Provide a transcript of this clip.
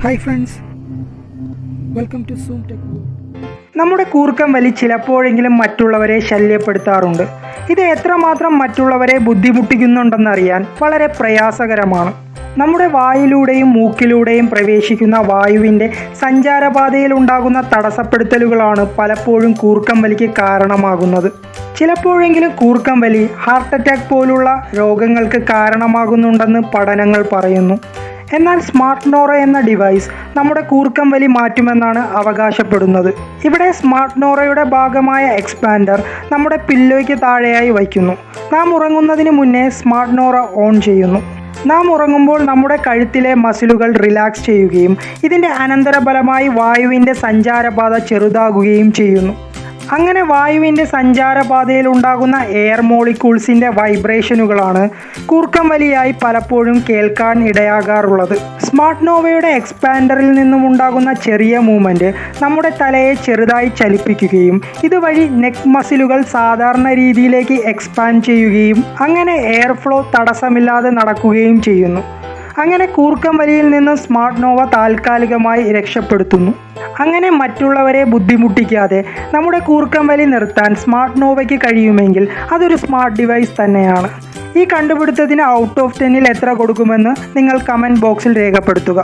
Hi friends, welcome to Zoom Tech World. നമ്മുടെ കൂർക്കം വലി ചിലപ്പോഴെങ്കിലും മറ്റുള്ളവരെ ശല്യപ്പെടുത്താറുണ്ട്. ഇത് എത്രമാത്രം മറ്റുള്ളവരെ ബുദ്ധിമുട്ടിക്കുന്നുണ്ടെന്നറിയാൻ വളരെ പ്രയാസകരമാണ്. നമ്മുടെ വായിലൂടെയും മൂക്കിലൂടെയും പ്രവേശിക്കുന്ന വായുവിൻ്റെ സഞ്ചാരപാതയിൽ ഉണ്ടാകുന്ന തടസ്സപ്പെടുത്തലുകളാണ് പലപ്പോഴും കൂർക്കം വലിക്ക് കാരണമാകുന്നത്. ചിലപ്പോഴെങ്കിലും കൂർക്കം വലി ഹാർട്ട് അറ്റാക്ക് പോലുള്ള രോഗങ്ങൾക്ക് കാരണമാകുന്നുണ്ടെന്ന് പഠനങ്ങൾ പറയുന്നു. എന്നാൽ സ്നോർ എന്ന ഡിവൈസ് നമ്മുടെ കൂർക്കം വലി മാറ്റുമെന്നാണ് അവകാശപ്പെടുന്നത്. ഇവിടെ സ്നോറയുടെ ഭാഗമായ എക്സ്പാൻഡർ നമ്മുടെ പില്ലോയ്ക്ക് താഴെയായി വയ്ക്കുന്നു. നാം ഉറങ്ങുന്നതിന് മുന്നേ സ്നോർ ഓൺ ചെയ്യുന്നു. നാം ഉറങ്ങുമ്പോൾ നമ്മുടെ കഴുത്തിലെ മസിലുകൾ റിലാക്സ് ചെയ്യുകയും ഇതിൻ്റെ അനന്തരഫലമായി വായുവിൻ്റെ സഞ്ചാരപാത ചെറുതാകുകയും ചെയ്യുന്നു. അങ്ങനെ വായുവിൻ്റെ സഞ്ചാരപാതയിൽ ഉണ്ടാകുന്ന എയർ മോളിക്യൂൾസിൻ്റെ വൈബ്രേഷനുകളാണ് കൂർക്കം വലിയായി പലപ്പോഴും കേൾക്കാൻ ഇടയാകാറുള്ളത്. സ്നോറയുടെ എക്സ്പാൻഡറിൽ നിന്നും ഉണ്ടാകുന്ന ചെറിയ മൂവ്മെൻറ്റ് നമ്മുടെ തലയെ ചെറുതായി ചലിപ്പിക്കുകയും ഇതുവഴി നെക്ക് മസിലുകൾ സാധാരണ രീതിയിലേക്ക് എക്സ്പാൻഡ് ചെയ്യുകയും അങ്ങനെ എയർ ഫ്ലോ തടസ്സമില്ലാതെ നടക്കുകയും ചെയ്യുന്നു. അങ്ങനെ കൂർക്കം വലിയിൽ നിന്ന് സ്നോർ താൽക്കാലികമായി രക്ഷപ്പെടുത്തുന്നു. അങ്ങനെ മറ്റുള്ളവരെ ബുദ്ധിമുട്ടിക്കാതെ നമ്മുടെ കൂർക്കം വലി നിർത്താൻ സ്നോറയ്ക്ക് കഴിയുമെങ്കിൽ അതൊരു സ്മാർട്ട് ഡിവൈസ് തന്നെയാണ്. ഈ കണ്ടുപിടുത്തത്തിന് ഔട്ട് ഓഫ് 10 എത്ര കൊടുക്കുമെന്ന് നിങ്ങൾ കമൻറ്റ് ബോക്സിൽ രേഖപ്പെടുത്തുക.